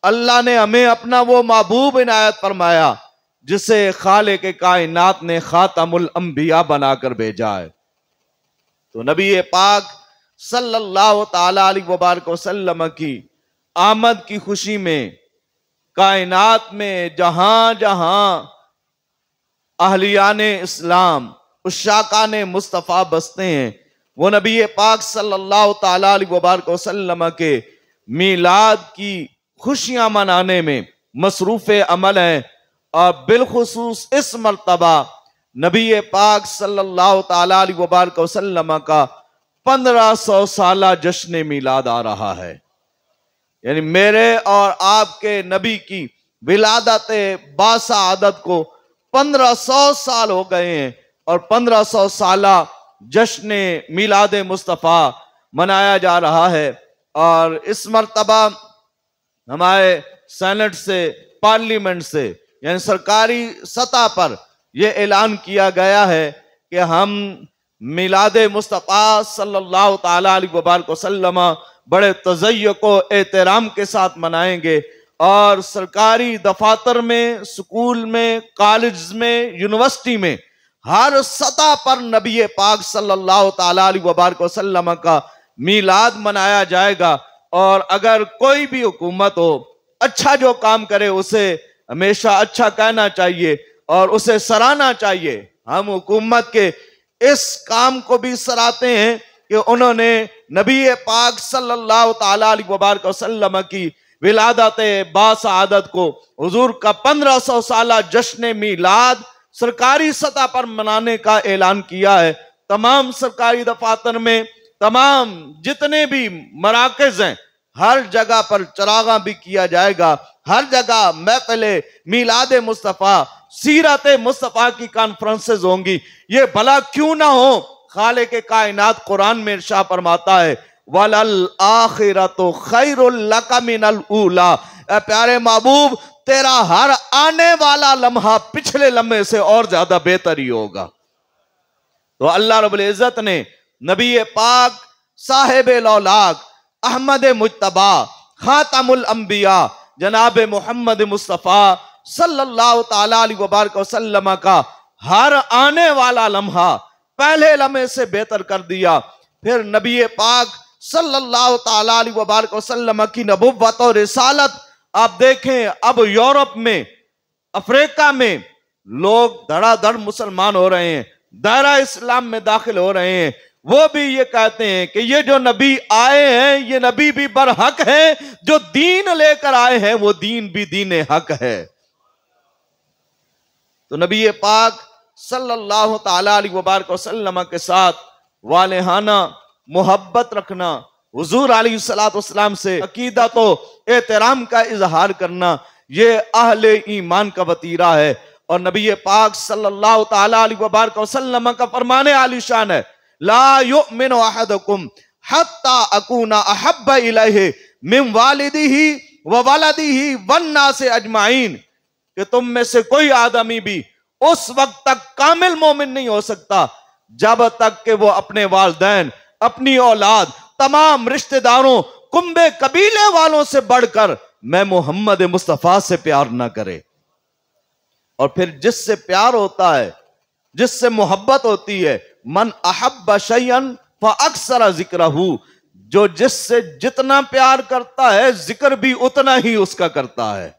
अल्लाह ने हमें अपना वो महबूब इनायत फरमाया जिसे खालिक कायनात ने खातमुल अंबिया बनाकर भेजा है। तो नबी पाक सल्लल्लाहु ताला अलैहि वबारक वसल्लम की आमद की खुशी में कायनात में जहां जहां अहलियाने इस्लाम उशाकाने मुस्तफ़ा बसते हैं, वो नबी पाक सल्लल्लाहु ताला अलैहि वबारक वसल्लम के मीलाद की खुशियां मनाने में मसरूफ़ अमल हैं। और बिलखुसूस इस मर्तबा नबी पाक सल्लल्लाहु ताला अलैहि वबारक वसल्लम का 1500 साला जश्न मीलाद आ रहा है। यानी मेरे और आपके नबी की विलादत बासआदत को 1500 साल हो गए हैं और 1500 साला जश्न मीलाद मुस्तफ़ा मनाया जा रहा है। और इस मर्तबा हमारे सेनेट से, पार्लियामेंट से, यानी सरकारी सतह पर यह ऐलान किया गया है कि हम मिलाद मुस्तफ़ा सल्लल्लाहु ताला अलैहि वबारक वसल्लम बड़े तज़य्युक़ व एहतराम के साथ मनाएंगे। और सरकारी दफातर में, स्कूल में, कॉलेज में, यूनिवर्सिटी में हर सतह पर नबी पाक सल्लल्लाहु ताला अलैहि वबारक वसल्लम का मीलाद मनाया जाएगा। और अगर कोई भी हुकूमत हो, अच्छा जो काम करे उसे हमेशा अच्छा कहना चाहिए और उसे सराहना चाहिए। हम हुकूमत के इस काम को भी सराहते हैं कि उन्होंने नबी पाक सल्लल्लाहु ताला अलैहि वबारक वसल्लम की विलादत बासआदत को, हुजूर का 1500 साला जश्न मीलाद सरकारी सतह पर मनाने का ऐलान किया है। तमाम सरकारी दफातर में, तमाम जितने भी मराकज़ हैं, हर जगह पर चरागा भी किया जाएगा। हर जगह महफिले मीलाद मुस्तफ़ा, सीरत मुस्तफ़ा की कॉन्फ्रेंसेज होंगी। ये भला क्यों ना हो? खालिक कायनात कुरान में इरशाद फरमाता है, वलल आखिरतु खैरुल लका मिनल ऊला। प्यारे महबूब, तेरा हर आने वाला लम्हा पिछले लम्हे से और ज्यादा बेहतर ही होगा। तो अल्लाह रब्बुल इज्जत ने नबी पाक साहिब लौलाक अहमद मुज्तबा खातमुल अंबिया जनाब मोहम्मद मुस्तफ़ा सल्लल्लाहु ताला अलैहि वबारक वसल्लम का हर आने वाला लम्हा पहले लम्हे से बेहतर कर दिया। फिर नबी पाक सल्लल्लाहु ताला अलैहि वबारक वसल्लम की नबुव्वत और रिसालत आप देखें, अब यूरोप में, अफ्रीका में लोग धड़ाधड़ मुसलमान हो रहे हैं, दायरा इस्लाम में दाखिल हो रहे हैं। वो भी ये कहते हैं कि ये जो नबी आए हैं, ये नबी भी बरहक है, जो दीन लेकर आए हैं वो दीन भी दीन हक है। तो नबी पाक सल्लल्लाहु ताला अलैहि वबारक वसल्लम के साथ वालेहाना मोहब्बत रखना, हुजूर अलैहिस्सलातु वस्सलाम से अकीदत व एहतराम का इजहार करना, ये अहले ईमान का वतीरा है। और नबी पाक सल्लल्लाहु ताला अलैहि वबारक वसल्लम का फरमाने आलिशान है, ला युमिनु अहदुकुम हत्ता अकूना अहब्बा इलैहि मिन वालिदिही व वलदिही वन्नास अजमाइन, कि तुम में से कोई आदमी भी उस वक्त तक कामिल मोमिन नहीं हो सकता जब तक कि वो अपने वालिदैन, अपनी औलाद, तमाम रिश्तेदारों, कुंबे कबीले वालों से बढ़कर मैं मोहम्मद मुस्तफ़ा से प्यार ना करे। और फिर जिससे प्यार होता है, जिससे मोहब्बत होती है, मन अहब्ब शयअन फअक्सर जिक्रहू, जो जिससे जितना प्यार करता है जिक्र भी उतना ही उसका करता है।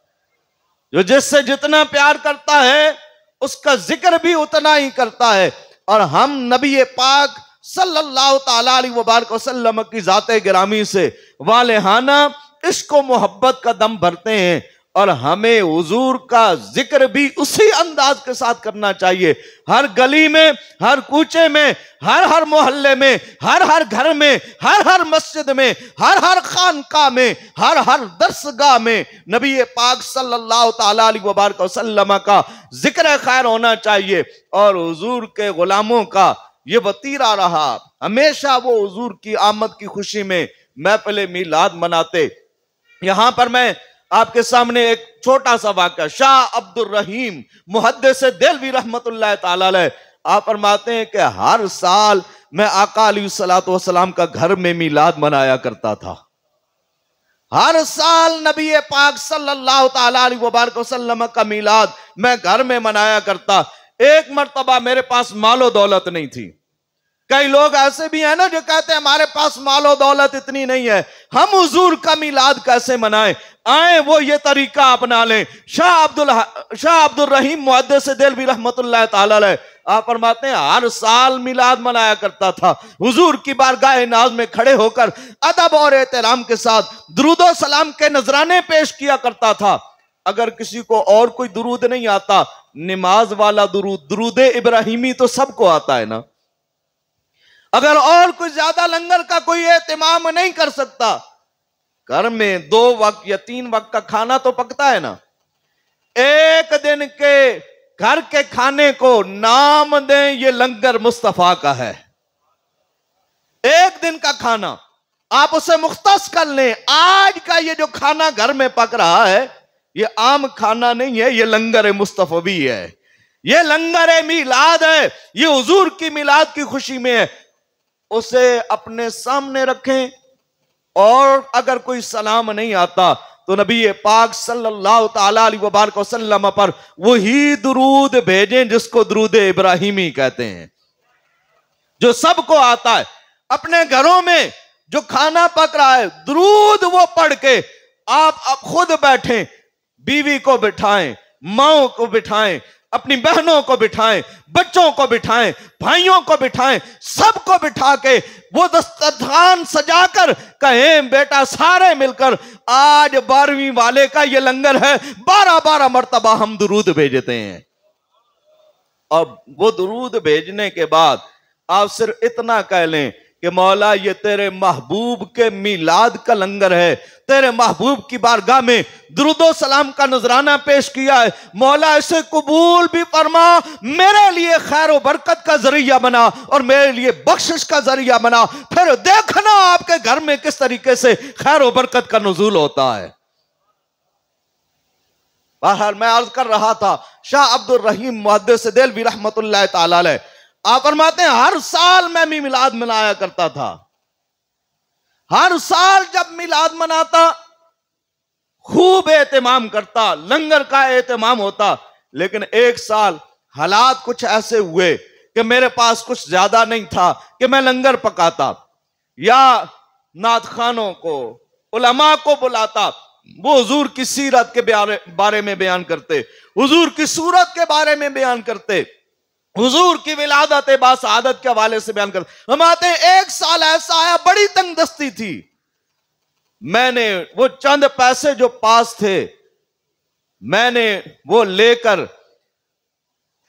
जो जिससे जितना प्यार करता है उसका जिक्र भी उतना ही करता है। और हम नबी पाक सल्लल्लाहु ताला अलैहि वबारक वसल्लम की ज़ाते गिरामी से वालेहाना इश्क व मोहब्बत का दम भरते हैं। और हमें हुजूर का जिक्र भी उसी अंदाज के साथ करना चाहिए। हर गली में, हर कूचे में, हर मोहल्ले में, हर घर में, हर मस्जिद में, हर खानका में, हर दरसगाह में नबी पाक सल्लल्लाहु ताला अलैहि वबारक वसल्लम का जिक्र खैर होना चाहिए। और हुजूर के गुलामों का ये वतीरा रहा, हमेशा वो हुजूर की आमद की खुशी में महफिल मीलाद मनाते। यहां पर मैं आपके सामने एक छोटा सा वाक़या, शाह अब्दुल रहीम मुहद्दिस देलवी रहमतुल्लाह ताला अलैह, आप फरमाते हैं कि हर साल मैं आका अलैहिस्सलातु वस्सलाम का घर में मीलाद मनाया करता था। हर साल नबी पाक सल्लल्लाहु ताला अलैहि वसल्लम का मीलाद मैं घर में मनाया करता। एक मर्तबा मेरे पास मालो दौलत नहीं थी। कई लोग ऐसे भी हैं ना जो कहते हैं हमारे पास मालो दौलत इतनी नहीं है, हम हुजूर का मीलाद कैसे मनाएं। आए वो ये तरीका अपना लें। शाह अब्दुल रहीम मुहद्दिस देलवी रहमतुल्लाह ताला अलैह आप फरमाते हैं हर साल मिलाद मनाया करता था। हुजूर की बारगाह नाज में खड़े होकर अदब और एहतराम के साथ दुरूद सलाम के नजराने पेश किया करता था। अगर किसी को और कोई दुरूद नहीं आता, नमाज वाला दुरूद, दुरूद इब्राहिमी तो सबको आता है ना। अगर और कुछ ज्यादा लंगर का कोई एहतमाम नहीं कर सकता, घर में 2 वक्त या 3 वक्त का खाना तो पकता है ना। एक दिन के घर के खाने को नाम दें ये लंगर मुस्तफा का है। एक दिन का खाना आप उसे मुख्तस कर लें। आज का ये जो खाना घर में पक रहा है ये आम खाना नहीं है, ये लंगर मुस्तफवी है, ये लंगर मिलाद है, ये हुजूर की मिलाद की खुशी में है। उसे अपने सामने रखें और अगर कोई सलाम नहीं आता तो नबी पाक सल्लल्लाहु ताला अलैहि वसल्लम पर वही दुरूद भेजें जिसको दुरूद इब्राहिमी कहते हैं, जो सबको आता है। अपने घरों में जो खाना पक रहा है दुरूद वो पढ़ के आप खुद बैठें, बीवी को बिठाएं, माओ को बिठाएं, अपनी बहनों को बिठाएं, बच्चों को बिठाएं, भाइयों को बिठाएं, सबको बिठा के वो दस्तरखान सजाकर कहें बेटा सारे मिलकर आज 12वीं वाले का ये लंगर है, 12 मर्तबा हम दुरूद भेजते हैं। और वो दुरूद भेजने के बाद आप सिर्फ इतना कह लें कि मौला ये तेरे महबूब के मिलाद का लंगर है, तेरे महबूब की बारगाह में दुरूदो सलाम का नजराना पेश किया है, मौला इसे कबूल भी फरमा, मेरे लिए खैर व बरकत का जरिया बना और मेरे लिए बख्शिश का जरिया बना। फिर देखना आपके घर में किस तरीके से खैर व बरकत का नुज़ूल होता है। बहरहाल मैं अर्ज कर रहा था, शाह अब्दुल रहीम मुहद्दिस देलवी रहमतुल्लाह ताला अलैह आप फरमाते हैं हर साल मैं भी मिलाद मनाया करता था। हर साल जब मिलाद मनाता खूब एहतमाम करता, लंगर का एहतमाम होता। लेकिन एक साल हालात कुछ ऐसे हुए कि मेरे पास कुछ ज्यादा नहीं था कि मैं लंगर पकाता या नात खानों को, उलमा को बुलाता, वो हुजूर की सीरत के बारे में बयान करते, हुजूर की सूरत के बारे में बयान करते, हुजूर की विलादत बासआदत के हवाले से बयान कर। हम आते हैं एक साल ऐसा आया बड़ी तंगदस्ती थी, मैंने वो चंद पैसे जो पास थे मैंने वो लेकर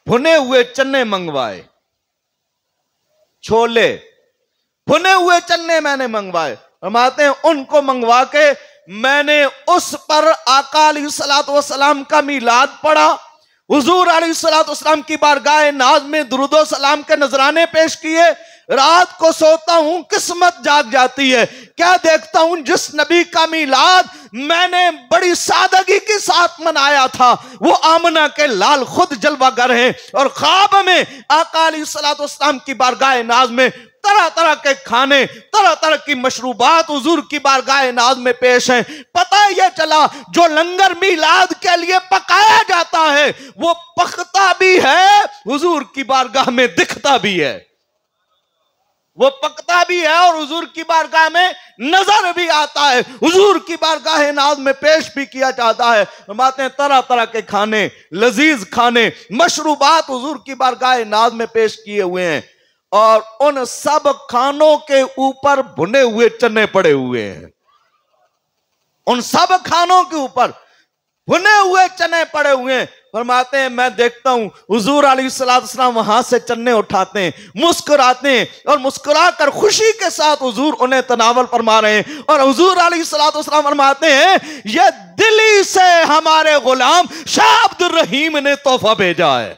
भुने हुए चने मंगवाए, छोले भुने हुए चने मैंने मंगवाए। हम आते हैं उनको मंगवा के मैंने उस पर आका अलैहिस्सलातु वस्सलाम का मीलाद पढ़ा, हुजूर अलैहिस्सलाम की बारगाह नाज में दुरूदो सलाम के नजराने पेश किए। रात को सोता हूं किस्मत जाग जाती है, क्या देखता हूं जिस नबी का मीलाद मैंने बड़ी सादगी के साथ मनाया था वो आमना के लाल खुद जलवागर हैं और ख्वाब में आका अलैहिस्सलाम की बारगाह नाज में तरह तरह के खाने, तरह तरह की मशरूबात हुजूर की बारगाह नाज में पेश हैं। पता यह चला जो लंगर मिलाद के लिए पकाया जाता है वो पकता भी है, हुजूर की बारगाह में दिखता भी है। वो पकता भी है और हुजूर की बारगाह में नजर भी आता है, हुजूर की बारगाह नाज में पेश भी किया जाता है। बातें तरह तरह के खाने, लजीज खाने, मशरूबात हुजूर की बारगाह नाज में पेश किए हुए हैं और उन सब खानों के ऊपर भुने हुए चने पड़े हुए हैं। उन सब खानों के ऊपर भुने हुए चने पड़े हुए हैं। फरमाते हैं मैं देखता हूं हुजूर अलैहिस्सलाम वहां से चने उठाते हैं, मुस्कुराते हैं और मुस्कुरा कर खुशी के साथ हुजूर उन्हें तनावल फरमा रहे हैं और हुजूर अलैहिस्सलाम फरमाते हैं यह दिल्ली से हमारे गुलाम शाह अब्दुल रहीम ने तोहफा भेजा है।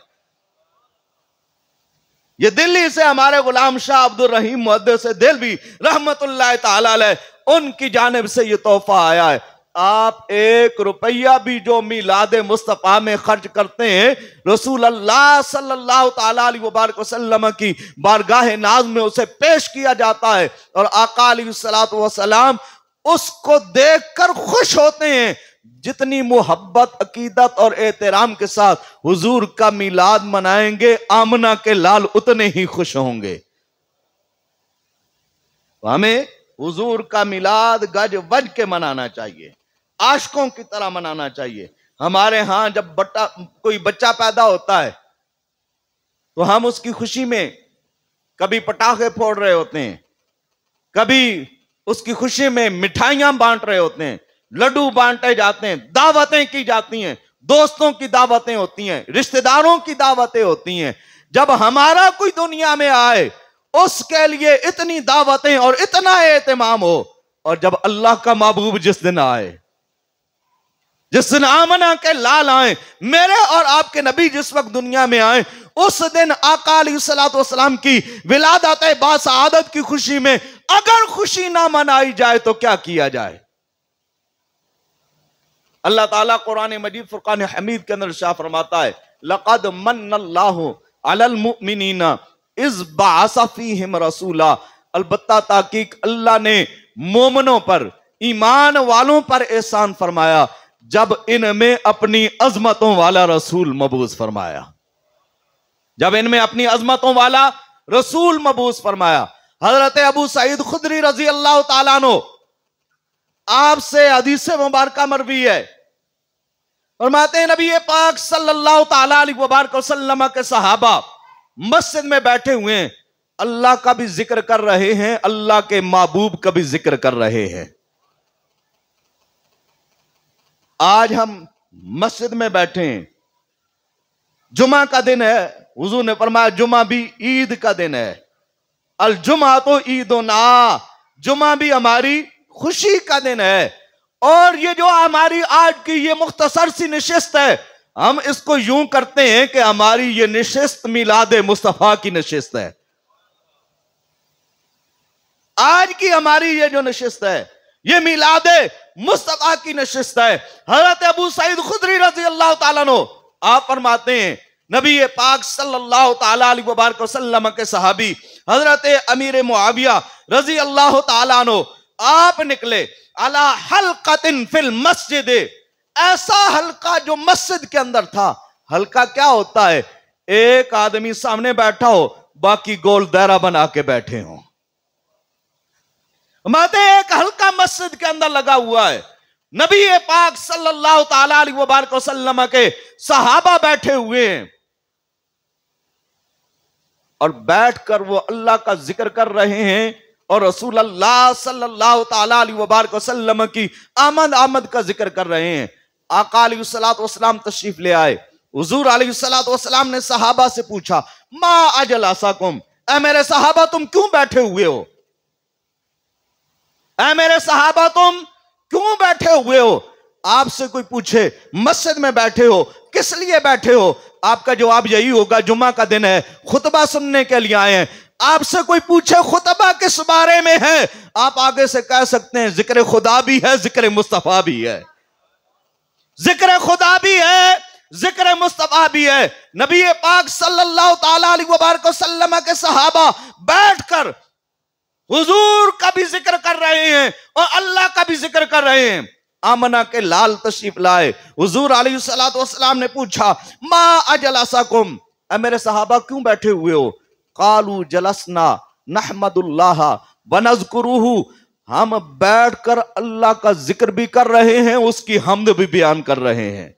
ये दिल्ली से हमारे गुलाम शाह अब्दुल रहीम मुहद्दिस देलवी रहमतुल्लाह ताला अलैह उनकी जानिब से ये तोहफा आया है। आप 1 रुपया भी जो मिलाद मुस्तफा में खर्च करते हैं रसूल अल्लाह सल्लल्लाहु ताला अलैहि वसल्लम की बारगाह नाज में उसे पेश किया जाता है और आका अलैहिस्सलातु वस्सलाम उसको देखकर खुश होते हैं, जितनी मोहब्बत, अकीदत और एहतराम के साथ हुजूर का मिलाद मनाएंगे, आमना के लाल उतने ही खुश होंगे। तो हमें हुजूर का मिलाद गज वज के मनाना चाहिए, आशिकों की तरह मनाना चाहिए। हमारे यहां जब कोई बच्चा पैदा होता है तो हम उसकी खुशी में कभी पटाखे फोड़ रहे होते हैं, कभी उसकी खुशी में मिठाइयां बांट रहे होते हैं, लड्डू बांटे जाते हैं, दावतें की जाती हैं, दोस्तों की दावतें होती हैं, रिश्तेदारों की दावतें होती हैं। जब हमारा कोई दुनिया में आए उसके लिए इतनी दावतें और इतना एहतमाम हो, और जब अल्लाह का महबूब जिस दिन आए, जिस दिन आमना के लाल आए, मेरे और आपके नबी जिस वक्त दुनिया में आए, उस दिन आका अलैहिस्सलातु वस्सलाम की विलादत बासआदत की खुशी में अगर खुशी ना मनाई जाए तो क्या किया जाए। अल्लाह ताला कुरान मजीद फुरकान हमीद के अंदर इरशाद फरमाता है, लक़द मन्नल्लाहु अलल मुमिनीना इज़ बअसा फ़ीहिम रसूला। अलबत्ता ताकीक अल्लाह ने मोमिनों पर, ईमान वालों पर एहसान फरमाया जब इनमें अपनी अजमतों वाला रसूल मबूस फरमाया, जब इनमें अपनी अजमतों वाला रसूल मबूस फरमाया। हजरत अबू सईद खुदरी रजी अल्लाह ताला अन्हु आपसे हदीस मुबारक मरवी है, फरमाते हैं नबी पाक सल्लल्लाहु ताला अलैहि वसल्लम के सहाबा मस्जिद में बैठे हुए हैं, अल्लाह का भी जिक्र कर रहे हैं, अल्लाह के महबूब का भी जिक्र कर रहे हैं। आज हम मस्जिद में बैठे हैं, जुमा का दिन है, हुजूर ने फरमाया जुमा भी ईद का दिन है, अल जुमा तो ईदुना, जुमा भी हमारी खुशी का दिन है। और ये जो हमारी आज की ये मुख्तसर सी नशिस्त है, हम इसको यूं करते हैं कि हमारी ये नशिस्त मिलादे मुस्तफा की नशिस्त है। आज की हमारी ये जो नशिस्त है ये मिलादे मुस्तफा की नशिस्त है। हजरत अबू सईद खुदरी रजी अल्लाह ताला अन्हु आप फरमाते हैं, नबी पाक सल्लल्लाहु ताला अलैहि वसल्लम के सहाबी हजरत अमीर मुआविया रजी अल्लाह ताला अन्हु आप निकले अला हलकतिन फिल मस्जिद, ऐसा हल्का जो मस्जिद के अंदर था। हल्का क्या होता है? एक आदमी सामने बैठा हो, बाकी गोल दायरा बना के बैठे हो। माते एक हल्का मस्जिद के अंदर लगा हुआ है, नबी पाक सल्लल्लाहु ताला अलैहि वसल्लम के सहाबा बैठे हुए हैं और बैठकर वो अल्लाह का जिक्र कर रहे हैं और रसूल अल्लाह सल्लल्लाहु ताला अलैहि वसल्लम की आमद का जिक्र कर रहे हैं। आका अलैहिस्सलातु वस्सलाम तशरीफ ले आए। हुजूर अलैहिस्सलातु वस्सलाम ने सहाबा से पूछा, मा अजलसाकुम, ऐ मेरे सहाबा तुम क्यों बैठे हुए हो? ऐ मेरे सहाबा तुम क्यों बैठे हुए हो? आपसे कोई पूछे मस्जिद में बैठे हो, किस लिए बैठे हो? आपका जवाब यही होगा, जुमा का दिन है, खुतबा सुनने के लिए आए हैं। आपसे कोई पूछे खुतबा किस बारे में है, आप आगे से कह सकते हैं जिक्र खुदा भी है, जिक्र मुस्तफा भी है, जिक्र खुदा भी है, जिक्र मुस्तफा भी है। नबी पाक सल्लल्लाहु ताला अलैहि वसल्लम के सहाबा बैठकर हुजूर का भी जिक्र कर रहे हैं और अल्लाह का भी जिक्र कर रहे हैं। आमना के लाल तशरीफ लाए। हुजूर अलैहिस्सलातु वस्सलाम ने पूछा, मा अजलसाकुम, ऐ मेरे सहाबा क्यों बैठे हुए हो? कालू जलसना नहमदुल्लाह व नज़कुरुहु, हम बैठकर अल्लाह का जिक्र भी कर रहे हैं, उसकी हम्द भी बयान कर रहे हैं।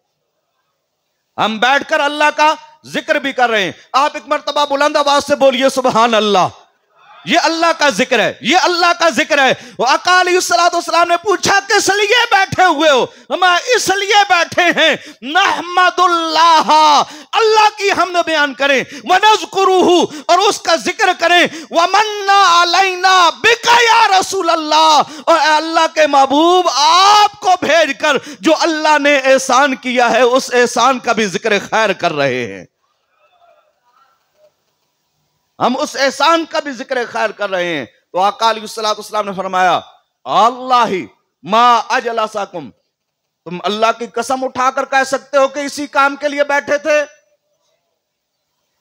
हम बैठकर अल्लाह का जिक्र भी कर रहे हैं। आप एक मर्तबा बुलंद आवाज से बोलिए सुभान अल्लाह। ये अल्लाह का जिक्र है, ये अल्लाह का जिक्र है। आका अलैहिस्सलातु वस्सलाम ने पूछा किस लिए बैठे हुए हो? हम इसलिए बैठे हैं नहमदुल्लाह, अल्लाह की हमद बयान करें, व नज़कुरुहु, और उसका जिक्र करें, व मन्ना अलैना बिका या रसूल अल्लाह, और अल्लाह के महबूब आपको भेजकर जो अल्लाह ने एहसान किया है उस एहसान का भी जिक्र खैर कर रहे हैं। हम उस एहसान का भी जिक्र खैर कर रहे हैं। तो आका अलैहिस्सलातु वस्सलाम ने फरमाया, अल्लाह मा अजलसाकुम, तुम अल्लाह की कसम उठाकर कह सकते हो कि इसी काम के लिए बैठे थे?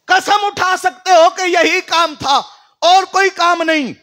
कसम उठा सकते हो कि यही काम था और कोई काम नहीं?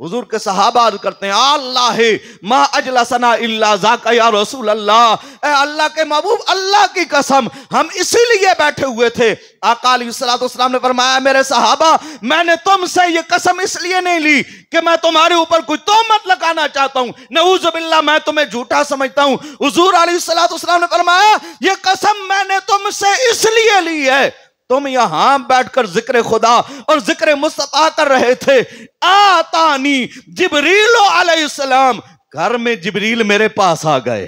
हुजूर के सहाबा अर्ज करते हैं, अल्लाह मा अजलसना इल्ला ज़ाका या रसूल अल्लाह, ए अल्लाह के महबूब, अल्लाह की कसम हम इसीलिए बैठे हुए थे। आका अलैहिस्सलाम ने फरमाया, मेरे सहाबा, मैंने तुमसे ये कसम इसलिए नहीं ली कि मैं तुम्हारे ऊपर कोई तोहमत लगाना चाहता हूं, नऊज़ बिल्लाह, मैं तुम्हें झूठा समझता हूं। हुजूर अलैहिस्सलाम ने फरमाया, ये कसम मैंने तुमसे इसलिए ली है, तुम यहां बैठकर जिक्र खुदा और जिक्र मुस्तफा कर रहे थे। आतानी जिब्रील अलैहिस्सलाम, घर में जिब्रील मेरे पास आ गए,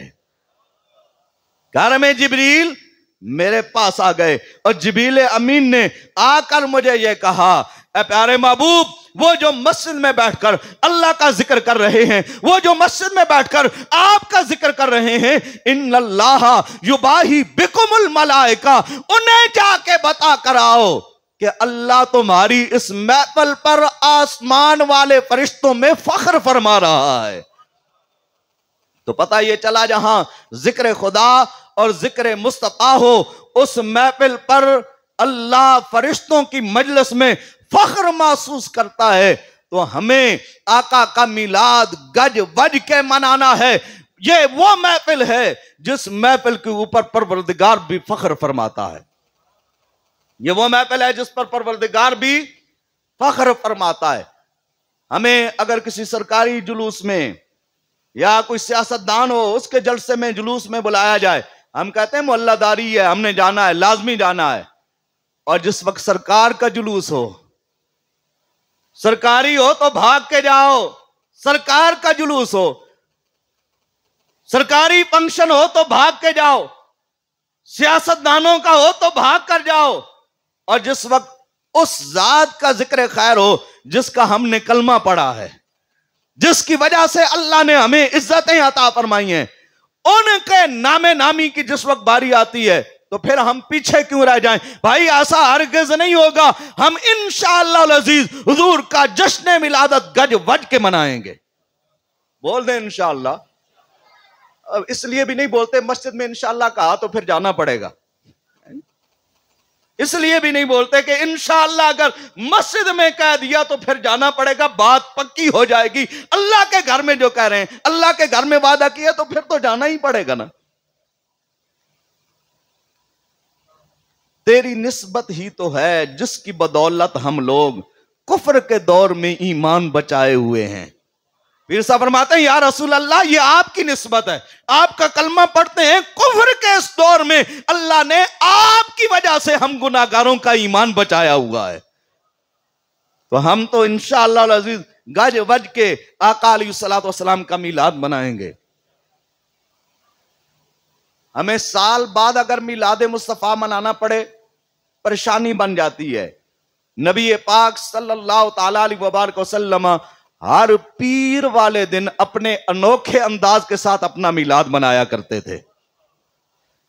घर में जिब्रील मेरे पास आ गए और जिब्रील अमीन ने आकर मुझे यह कहा, ए प्यारे महबूब, वो जो मस्जिद में बैठकर अल्लाह का जिक्र कर रहे हैं, वो जो मस्जिद में बैठकर आपका जिक्र कर रहे हैं, इन्नल्लाह युबाही बिकुमुल मलाइका, उन्हें जाके बता कर आओ कि अल्लाह तुम्हारी इस महफिल पर आसमान वाले फरिश्तों में फख्र फरमा रहा है। तो पता ये चला, जहां जिक्र खुदा और जिक्र मुस्तफा हो, उस महफिल पर अल्लाह फरिश्तों की मजलिस में फख्र महसूस करता है। तो हमें आका का मिलाद गज वज के मनाना है। ये वो महफिल है जिस महफिल के ऊपर परवरदिगार भी फख्र फरमाता है। ये वो महफिल है जिस पर परवरदिगार भी फख्र फरमाता है। हमें अगर किसी सरकारी जुलूस में या कोई सियासतदान हो, उसके जलसे में जुलूस में बुलाया जाए, हम कहते हैं मोहल्लादारी है, हमने जाना है, लाजमी जाना है। और जिस वक्त सरकार का जुलूस हो, सरकारी हो तो भाग के जाओ, सरकार का जुलूस हो, सरकारी फंक्शन हो तो भाग के जाओ, सियासतदानों का हो तो भाग कर जाओ। और जिस वक्त उस जात का जिक्र खैर हो जिसका हमने कलमा पढ़ा है, जिसकी वजह से अल्लाह ने हमें इज्जतें अता फरमाई हैं, उनके नामे नामी की जिस वक्त बारी आती है, तो फिर हम पीछे क्यों रह जाएं? भाई ऐसा हरगिज़ नहीं होगा। हम इंशाअल्लाह अज़ीज हुजूर का जश्न मिलादत गज वज के मनाएंगे। बोल दें इंशाअल्लाह। अब इसलिए भी नहीं बोलते मस्जिद में इंशाअल्लाह कहा तो फिर जाना पड़ेगा, इसलिए भी नहीं बोलते कि इंशाअल्लाह अगर मस्जिद में कह दिया तो फिर जाना पड़ेगा, बात पक्की हो जाएगी। अल्लाह के घर में जो कह रहे हैं, अल्लाह के घर में वादा किया तो फिर तो जाना ही पड़ेगा ना। तेरी निस्बत ही तो है जिसकी बदौलत हम लोग कुफ्र के दौर में ईमान बचाए हुए हैं। पीर साहब फरमाते हैं, या रसूल अल्लाह, ये आपकी निस्बत है, आपका कलमा पढ़ते हैं, कुफ्र के इस दौर में अल्लाह ने आपकी वजह से हम गुनाहगारों का ईमान बचाया हुआ है। तो हम तो इंशाअल्लाह अज़ीज गज वज के आका अलैहिस्सलातु वस्सलाम का मिलाद मनाएंगे। हमें साल बाद अगर मिलाद मुस्तफ़ा मनाना पड़े, परेशानी बन जाती है। नबी पाक सल्लल्लाहु तआला अलैहि वसल्लम हर पीर वाले दिन अपने अनोखे अंदाज के साथ अपना मिलाद मनाया करते थे।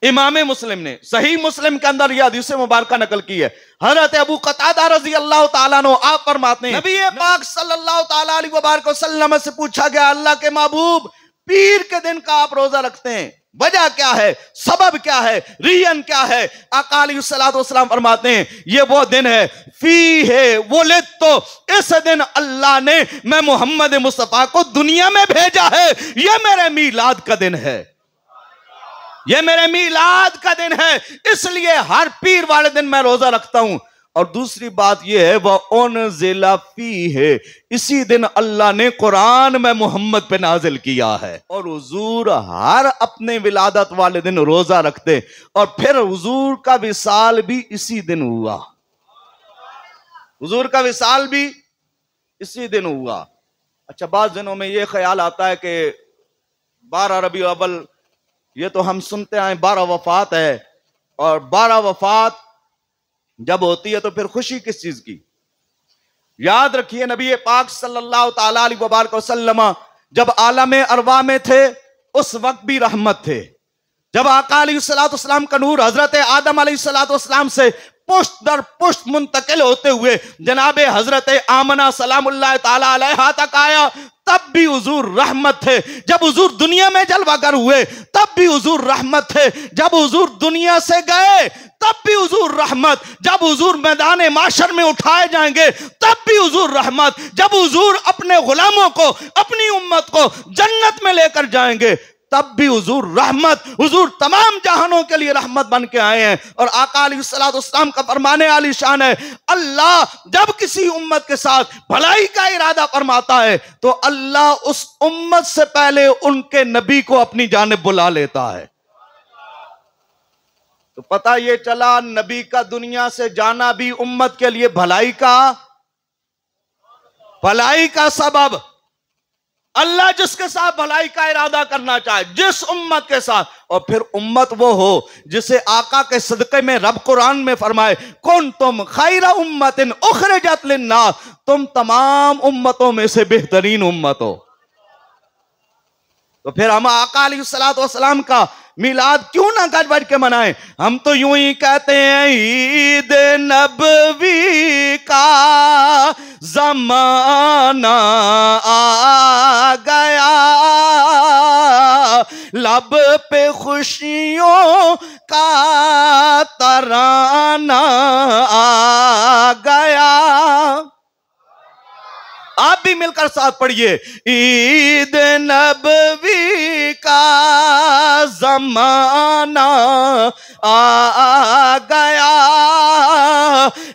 इमाम मुस्लिम ने सही मुस्लिम के अंदर यह हदीस मुबारक नकल की है। हजरत अबू कतादा रज़ी अल्लाह तआला अन्हु आप फरमाते हैं, नबी पाक सल्लल्लाहु तआला अलैहि वसल्लम से पूछा गया, अल्लाह के महबूब, पीर के दिन का आप रोजा रखते हैं, वजह क्या है, सबब क्या है, रीजन क्या है? आका अलैहिस्सलातु वस्सलाम फरमाते हैं, ये वो दिन है, फी है वुलिद, तो इस दिन अल्लाह ने मैं मोहम्मद मुस्तफा को दुनिया में भेजा है। ये मेरे मिलाद का दिन है, ये मेरे मिलाद का दिन है, इसलिए हर पीर वाले दिन मैं रोजा रखता हूं। और दूसरी बात यह है, वह उनज़िला फी है, इसी दिन अल्लाह ने कुरान में मोहम्मद पे नाजिल किया है। और हुजूर हर अपने विलादत वाले दिन रोजा रखते, और फिर हुजूर का विसाल भी इसी दिन हुआ, हुजूर का विसाल भी इसी दिन हुआ। अच्छा, बाद दिनों में यह ख्याल आता है कि 12 रबीउल अव्वल, ये तो हम सुनते आए 12 वफात है, और 12 वफात जब होती है तो फिर खुशी किस चीज की? याद रखिए, नबी पाक सल्लल्लाहु तआला अलैहि वसल्लम जब आलम अरवा में थे, उस वक्त भी रहमत थे। जब आका अलैहिस्सलातु वस्सलाम का नूर हजरत आदम अलैहिस्सलातु वस्सलाम से पुष्ट दर पुष्ट मुंतकिल होते हुए जनाबे हजरत आमना सलामुल्लाह तआला अलैहा तक आया, तब भी हुजूर रहमत थे। जब हुजूर दुनिया में जलवागर हुए तब भी हुजूर रहमत थे। जब हुजूर दुनिया से गए तब भी हुजूर रहमत। जब हुजूर मैदान माशर में उठाए जाएंगे तब भी हुजूर रहमत। जब हुजूर अपने गुलामों को, अपनी उम्मत को जन्नत में लेकर जाएंगे तब भी हुजूर रहमत। हुजूर तमाम जहानों के लिए रहमत बन के आए हैं। और आका अलैहिस्सलाम का फरमाने आली शान है, अल्लाह जब किसी उम्मत के साथ भलाई का इरादा फरमाता है तो अल्लाह उस उम्मत से पहले उनके नबी को अपनी जानिब बुला लेता है। तो पता ये चला नबी का दुनिया से जाना भी उम्मत के लिए भलाई का सबब। अल्लाह जिसके साथ भलाई का इरादा करना चाहे, जिस उम्मत के साथ, और फिर उम्मत वो हो जिसे आका के सदक़े में रब कुरान में फरमाए, कुंतुम खैरा उम्मतिन उखरिजत लिन्नास, तुम तमाम उम्मतों में से बेहतरीन उम्मत हो। तो फिर हम आका अलैहिस्सलाम का मिलाद क्यों ना गज बज के मनाएं? हम तो यूं ही कहते हैं ईद नबवी का जमाना आ गया, लब पे खुशियों का तराना आ गया। आप भी मिलकर साथ पढ़िए, ईद नबवी का जमाना आ गया,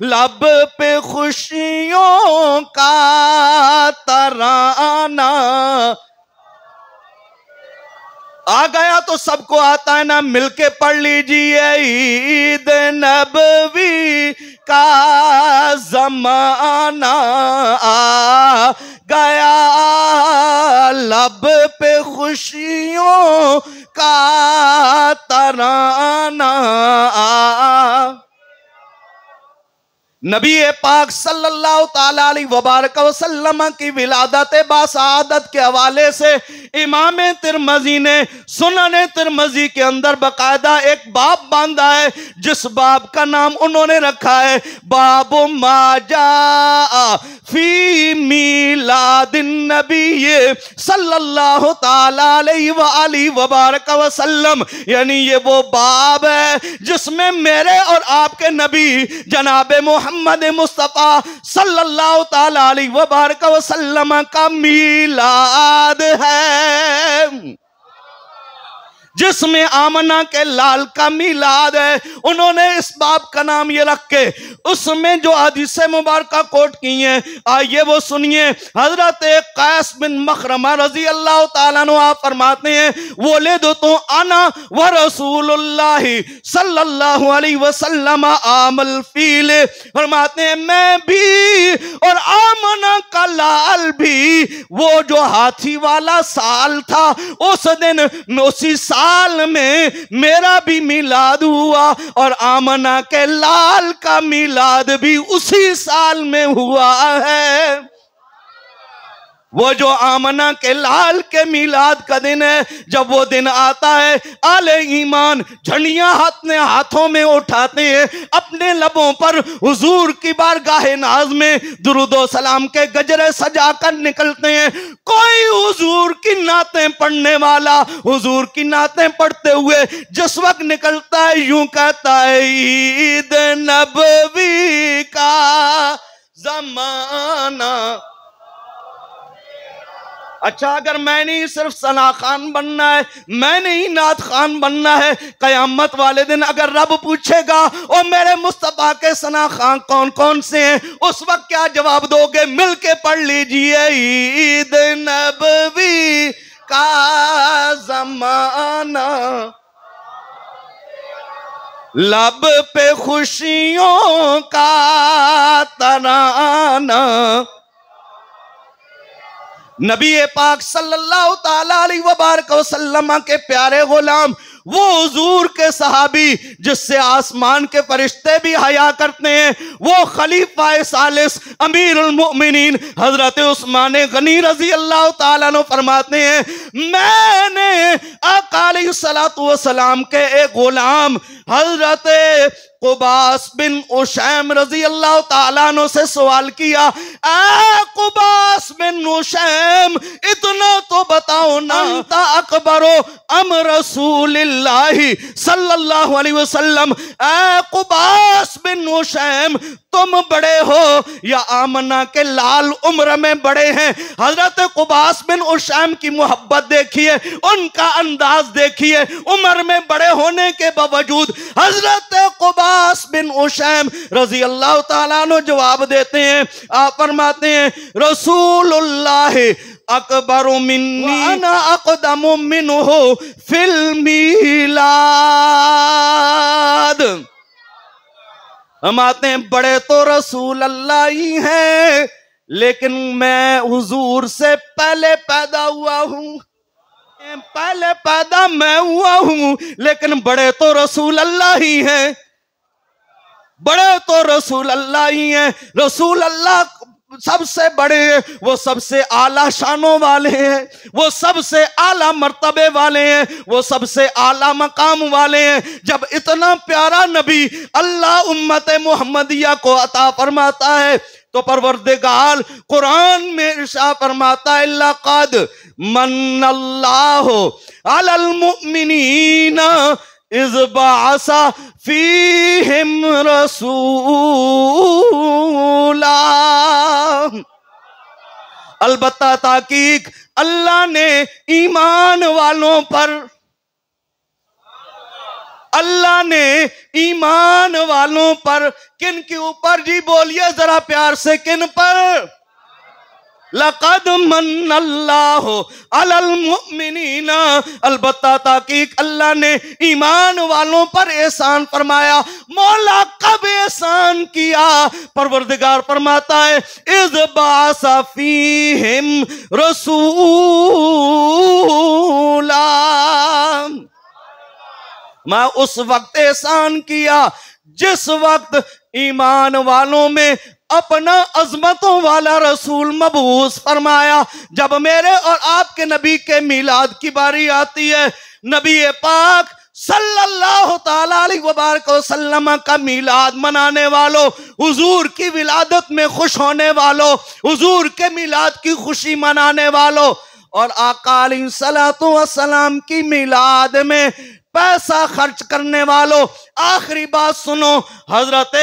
लब पे खुशियों का तराना आ गया। तो सबको आता है ना, मिलके पढ़ लीजिए, ईद नबवी का जमाना आ गया, लब पे खुशियों का तराना आ। नबी पाक सल्लल्लाहु ताला अलैहि वबारक वसल्लम की विलादत बासआदत के हवाले से इमाम तिरमजी ने सुनन तिरमजी के अंदर बकायदा एक बाब बांधा है, जिस बाब का नाम उन्होंने रखा है बाबु माजा फी मीलादिन नबी सल्लल्लाहु ताला अलैहि वबारक वसल्लम। यानी ये वो बाब है जिसमें मेरे और आपके नबी जनाब मोहम्मद मुस्तफ़ा सल्लल्लाहु ताला अलैहि वबारक वसल्लम का मीलाद है, जिसमें आमना के लाल का मीलाद है। उन्होंने इस बाब का नाम ये रख के उसमें जो हदीस मुबारक कोट की हैं, आइए वो सुनिए। हजरत कैस बिन मखरमा रजी अल्लाह ताला अन्हु आप फरमाते हैं, बोले दो तो आना व रसूलुल्लाह सल्लल्लाहु अलैहि वसल्लम आमल फील। फरमाते हैं मैं भी और आमना का लाल भी, वो जो हाथी वाला साल था उस दिन उसी साल में मेरा भी मिलाद हुआ और आमना के लाल का मिलाद भी उसी साल में हुआ है। वो जो आमना के लाल के मिलाद का दिन है, जब वो दिन आता है आले ईमान झंडियां हाथों में उठाते हैं, अपने लबों पर हुजूर की बारगाह नाज में दुरूदो सलाम के गजरे सजा कर निकलते हैं। कोई हुजूर की नातें पढ़ने वाला हुजूर की नातें पढ़ते हुए जिस वक्त निकलता है यूं कहता है ईद नबवी का जमाना। अच्छा, अगर मैंने ही सिर्फ सना खान बनना है, मैंने ही नात खान बनना है, कयामत वाले दिन अगर रब पूछेगा और मेरे मुस्तफा के सना खान कौन कौन से हैं, उस वक्त क्या जवाब दोगे? मिलके पढ़ लीजिए, ईद नबवी का जमाना, लब पे खुशियों का तराना। नबी पाक सल्लल्लाहु ताला अलैहि वबारक वसल्लम के प्यारे गुलाम वो हुजूर के सहाबी जिससे आसमान के फरिश्ते भी हया करते हैं, वो खलीफा सालिस अमीरुल मोमिनीन हजरत उस्मान गनी रजी अल्लाह ताला अन्हु फरमाते हैं, मैंने आका अलैहिस्सलातु वस्सलाम के एक गुलाम हजरत कुबास बिन उशैम रजी अल्लाह ताला अन्हु से सवाल किया, कुबास बिन उशैम इतना तो बताओ ना, अंता अकबरो अम रसूलिल्लाहि सल्लल्लाहु अलैहि वसल्लम, कुबास बिन उशैम तुम बड़े हो या आमना के लाल उम्र में बड़े हैं। हजरत कुबास बिन उशैम की मोहब्बत देखिए, उनका अंदाज देखिए, उम्र में बड़े होने के बावजूद हजरत कुबास बिन उशैम रजी अल्लाह ताला अन्हु जवाब देते हैं, आप फरमाते हैं रसूलुल्लाह अकबरु मिन्नी अना अक़दमु मिन्हु फिल मीलाद। हम आते हैं बड़े तो रसूल अल्लाह ही हैं, लेकिन मैं हुजूर से पहले पैदा हुआ हूं, पहले पैदा मैं हुआ हूं, लेकिन बड़े तो रसूल अल्लाह ही हैं, बड़े तो रसूल अल्लाह ही हैं। रसूल अल्लाह सबसे बड़े हैं, वो सबसे आला शानों वाले हैं, वो सबसे आला मर्तबे वाले हैं, वो सबसे आला मकाम वाले हैं। जब इतना प्यारा नबी अल्लाह उम्मत मुहम्मदिया को अता फरमाता है तो परवरदिगार कुरान में इरशाद फरमाता है, लक़द मन्नल्लाहु अलल मुमिनीना इज़ बअसा फीहिम रसूला। अलबत्ता ताकीक अल्लाह ने ईमान वालों पर, अल्लाह ने ईमान वालों पर, किन के ऊपर जी बोलिए जरा प्यार से, किन पर? लक़द मन्नल्लाहु अलल मुमिनीना, अलबत्ता ताकीक अल्लाह ने ईमान वालों पर एहसान फरमाया। मौला कब एहसान किया? परवरदिगार फरमाता है इज़ बअसा फीहिम रसूला, मैं उस वक्त एहसान किया जिस वक्त ईमान वालों में अपना अजमतों वाला रसूल मबूस फरमाया। जब मेरे और आपके नबी के मिलाद की बारी आती है, नबी पाक सल्लल्लाहु ताला अलैहि वसल्लम का मिलाद मनाने वालों, हुजूर की विलादत में खुश होने वालों, हुजूर के मिलाद की खुशी मनाने वालों और आका अलैहिस्सलातु वस्सलाम की मिलाद में पैसा खर्च करने वालों, आखिरी बात सुनो। हजरत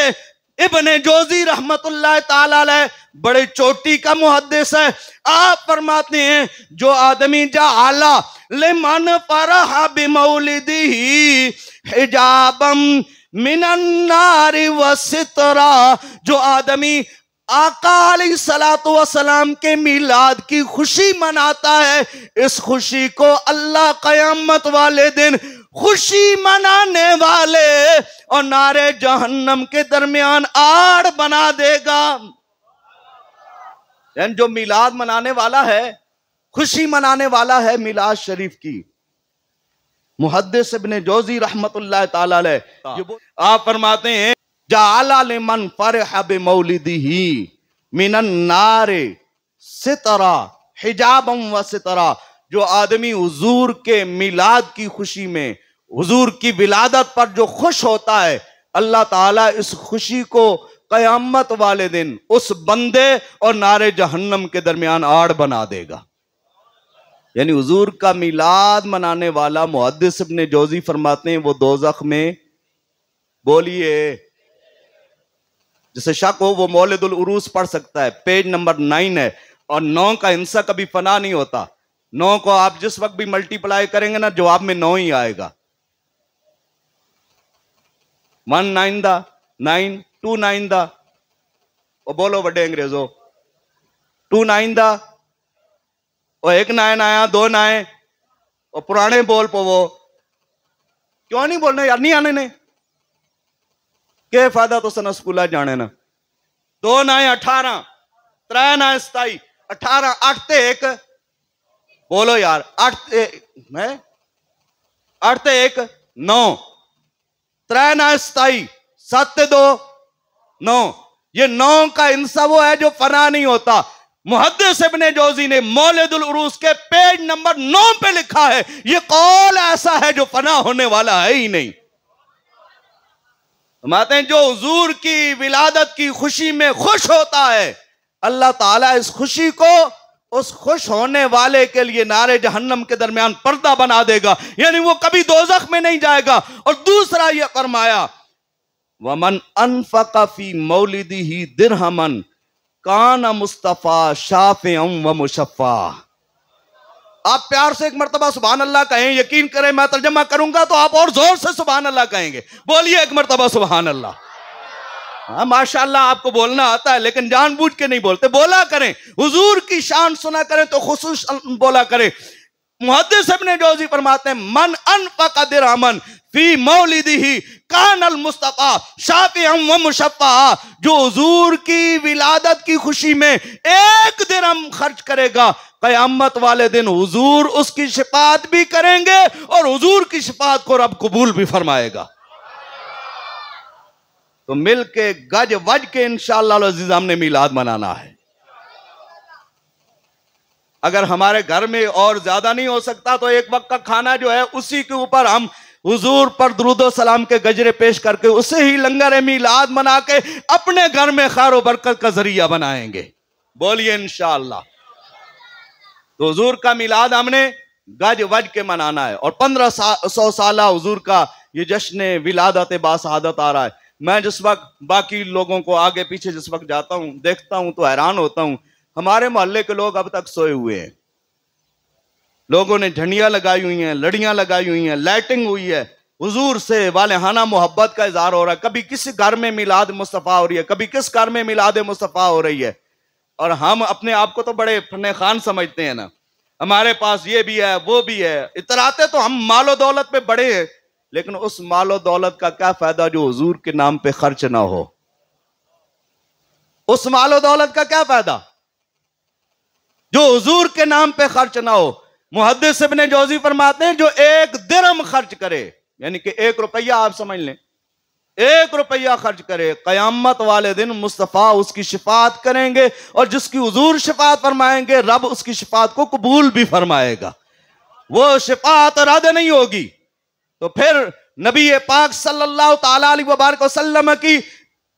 इब्ने जोजी रहमतुल्लाह ताला अलैह बड़े चोटी का मुहद्दिस है, आप फरमाते हैं जो आदमी जाअला लिमन फरहा बिमौलिदिही हिजाबम मिनन नारि व सितरा, जो आदमी आका अलैहिस्सलातु वस्सलाम के मिलाद की खुशी मनाता है, इस खुशी को अल्लाह क़यामत वाले दिन खुशी मनाने वाले और नारे जहन्नम के दरमियान आड़ बना देगा। जो मिलाद मनाने वाला है, खुशी मनाने वाला है मिलाद शरीफ की, मुहद्दिस इब्ने जोजी रहमतुल्लाह ताला अलैह आप फरमाते हैं जाअला लिमन फरह बिमौलिदिही मिनन नारे सितरा हिजाबम व सितरा, जो आदमी हुजूर के मिलाद की खुशी में, हुजूर की विलादत पर जो खुश होता है, अल्लाह ताला इस खुशी को कयामत वाले दिन उस बंदे और नारे जहन्नम के दरमियान आड़ बना देगा। यानी हुजूर का मिलाद मनाने वाला मुहद्दिस इब्ने जोजी फरमाते हैं वो दोज़ख में, बोलिए जिसे शक हो वो मौलिदुल उरूस पढ़ सकता है, पेज नंबर 9 है। और 9 का हिंसा कभी फना नहीं होता, 9 को आप जिस वक्त भी मल्टीप्लाई करेंगे ना जवाब में 9 ही आएगा। 1 9 दा 9 2 9 दा, और बोलो बड़े अंग्रेजों 2 9 दा, और 1 9 आया 2 9, और पुराने बोल पवो, क्यों नहीं बोलना यार, नहीं आने ने के फायदा तो सना स्कूल जाने ना। 2 9 18, 3 9 27, 18 8 ते 1, बोलो यार 8 मैं 8 ते 1 9, 3 9 27, 7 ते 2 9। ये 9 का इंसा वो है जो फना नहीं होता। मुहद्दिस इब्ने जौजी ने मौलिदुल उरूस के पेज नंबर 9 पे लिखा है, ये कौल ऐसा है जो फना होने वाला है ही नहीं। फरमाते हैं जो हुजूर की विलादत की खुशी में खुश होता है, अल्लाह ताला इस खुशी को उस खुश होने वाले के लिए नारे जहन्नम के दरमियान पर्दा बना देगा, यानी वो कभी दोजख में नहीं जाएगा। और दूसरा ये फरमाया, वमन अनफक़ फी मौलिदिही दिरहमन काना मुस्तफा शाफ़िअन व मुशफ़्फ़ा। आप प्यार से एक मर्तबा सुभान अल्लाह कहें, यकीन करें मैं तर्जमा करूंगा तो आप और जोर से सुभान अल्लाह कहेंगे। बोलिए एक मर्तबा सुभान अल्लाह। हाँ माशाअल्लाह आपको बोलना आता है, लेकिन जानबूझ के नहीं बोलते, बोला करें। हुजूर की शान सुना करें तो खुसूस बोला करें। मुहद्दिस इब्ने जौजी फरमाते हैं, मन अनफक़ दिरहमन फी मौलिदिही कानल मुस्तफा शाफ़िअन व मुशफ़्फ़ा। जो हुजूर की विलादत की खुशी में 1 दिरहम खर्च करेगा, क़यामत वाले दिन हुजूर उसकी शिफात भी करेंगे और हुजूर की शिफात को रब कबूल भी फरमाएगा। तो मिल के गज वज के इंशाअल्लाह अज़ीज़ हमने मिलाद मनाना है। अगर हमारे घर में और ज्यादा नहीं हो सकता तो एक वक्त का खाना जो है उसी के ऊपर हम हुजूर पर दुरूद सलाम के गजरे पेश करके उसे ही लंगर मिलाद मना के अपने घर में खैर व बरकत का जरिया बनाएंगे। बोलिए इंशाअल्लाह। तो हुजूर का मिलाद हमने गज वज के मनाना है। और 1500 साल हुजूर का ये जश्न विलादत बासआदत आ रहा है। मैं जिस वक्त बाकी लोगों को आगे पीछे जिस वक्त जाता हूं देखता हूं तो हैरान होता हूं। हमारे मोहल्ले के लोग अब तक सोए हुए हैं। लोगों ने झंडियां लगाई हुई हैं, लड़ियां लगाई हुई हैं, लाइटिंग हुई है। हुजूर से वालेहाना मोहब्बत का इजहार हो रहा है। कभी किसी घर में मिलाद मुस्तफा हो रही है, कभी किस घर में मिलाद मुस्तफा हो रही है। और हम अपने आप को तो बड़े फन्ने खान समझते हैं ना, हमारे पास ये भी है वो भी है, इतराते तो हम मालो दौलत पे बड़े हैं, लेकिन उस मालो दौलत का क्या फायदा जो हुजूर के नाम पे खर्च ना हो। उस मालो दौलत का क्या फायदा जो हुजूर के नाम पे खर्च ना हो। मुहद्दिस इब्ने जौजी फरमाते हैं, जो 1 दिरहम खर्च करे, यानी कि 1 रुपया आप समझ लें, 1 रुपया खर्च करे, कयामत वाले दिन मुस्तफा उसकी शिफात करेंगे और जिसकी हुजूर शिफात फरमाएंगे रब उसकी शिफात को कबूल भी फरमाएगा। वो शिफात रद्द नहीं होगी। तो फिर नबी पाक सल्लल्लाहु ताला अलैहि वसल्लम की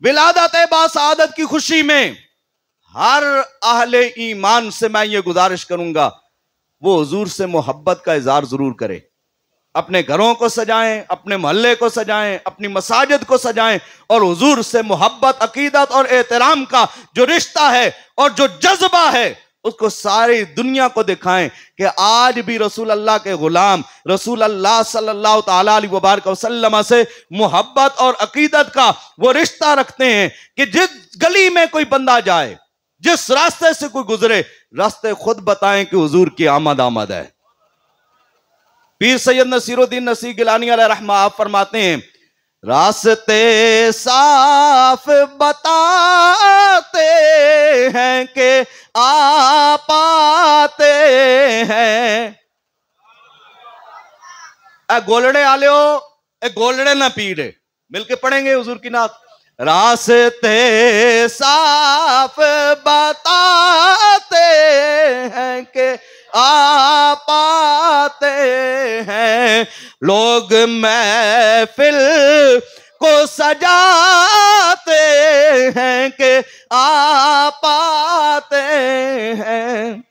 विलादत बासआदत की खुशी में हर अहले ईमान से मैं ये गुजारिश करूंगा, वो हुजूर से मोहब्बत का इजहार जरूर करे। अपने घरों को सजाएं, अपने मोहल्ले को सजाएं, अपनी मसाजिद को सजाएं और हुजूर से मोहब्बत, अकीदत और एहतराम का जो रिश्ता है और जो जज्बा है उसको सारी दुनिया को दिखाएं कि आज भी रसूल अल्लाह के गुलाम रसूल अल्लाह सल्लल्लाहु ताला अलैहि वसल्लम से मोहब्बत और अकीदत का वो रिश्ता रखते हैं कि जिस गली में कोई बंदा जाए, जिस रास्ते से कोई गुजरे, रास्ते खुद बताएं कि हुजूर की आमद आमद है। पीर सैयद नसीरुद्दीन नसीर गिलानी अलैहि रहमा आप फरमाते हैं, रास्ते साफ बताते हैं कि आ पाते हैं। ए गोलड़े आलियो, ए गोलड़े ना पीड़े, मिलके पढ़ेंगे हुजूर की नात। रास्ते साफ बताते हैं कि आ पाते हैं, लोग महफिल को सजाते हैं कि आ पाते हैं।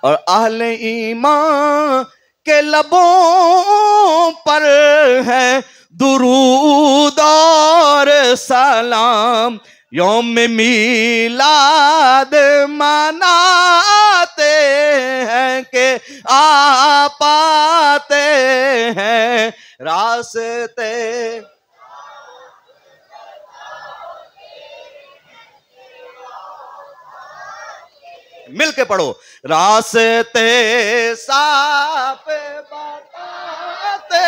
और अहले ईमान के लबों पर है दुरूद और सलाम, यौम मिलाद मनाते हैं कि आ पाते हैं। रास्ते मिलके पढ़ो, रास्ते साफ बताते।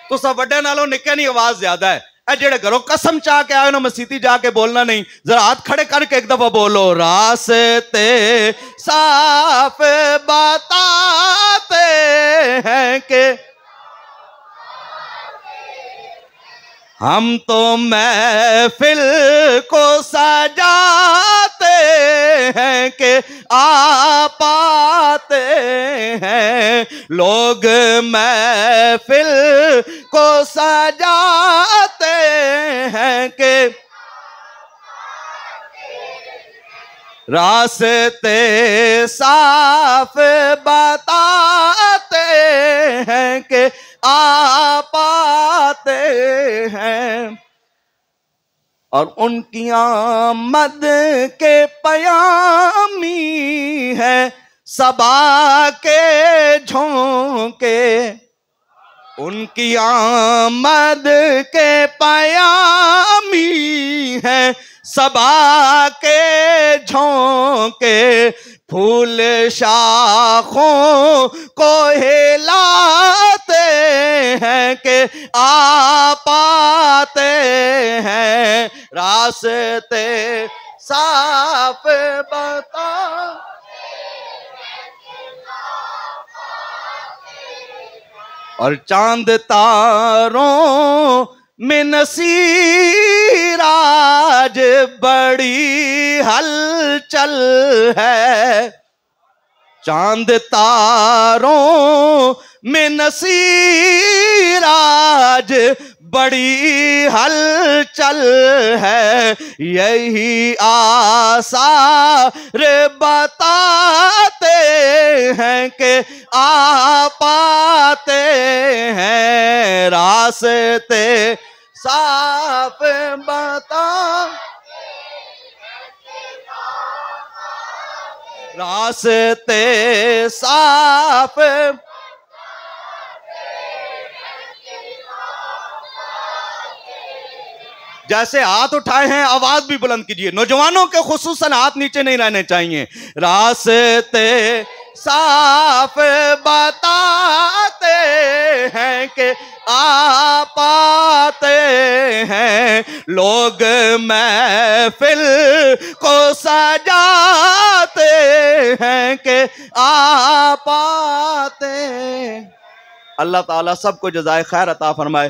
तो सब वड्डे नालों निक्के नहीं आवाज ज्यादा है। जेड़े घरों कसम चाह के आए ना मसीती जाके बोलना नहीं, जरा हाथ खड़े करके एक दफा बोलो, रास्ते साफ बताते हैं कि हम तो महफिल को सजाते हैं कि आ पाते हैं, लोग महफिल को सजाते हैं कि रास्ते साफ बताते हैं कि आ पाते हैं। और उनकी आमद के पयामी है सबा के झोंके, उनकी आमद के पयामी है सबा के झोंके, फूल शाखों को हिलाते हैं कि आ पाते हैं, रास्ते साफ बता। और चांद तारों में नसीर आज बड़ी हलचल है, चांद तारों में नसीर आज बड़ी हलचल है, यही आसार बताते हैं कि आ पाते हैं, रास्ते साफ बता, रास्ते साफ। जैसे हाथ उठाए हैं आवाज भी बुलंद कीजिए, नौजवानों के खुसूसन हाथ नीचे नहीं रहने चाहिए। रास्ते साफ बताते हैं कि आ पाते हैं, लोग महफिल को सजाते हैं कि आ पाते। अल्लाह ताला सबको जज़ाए खैर अता फरमाए।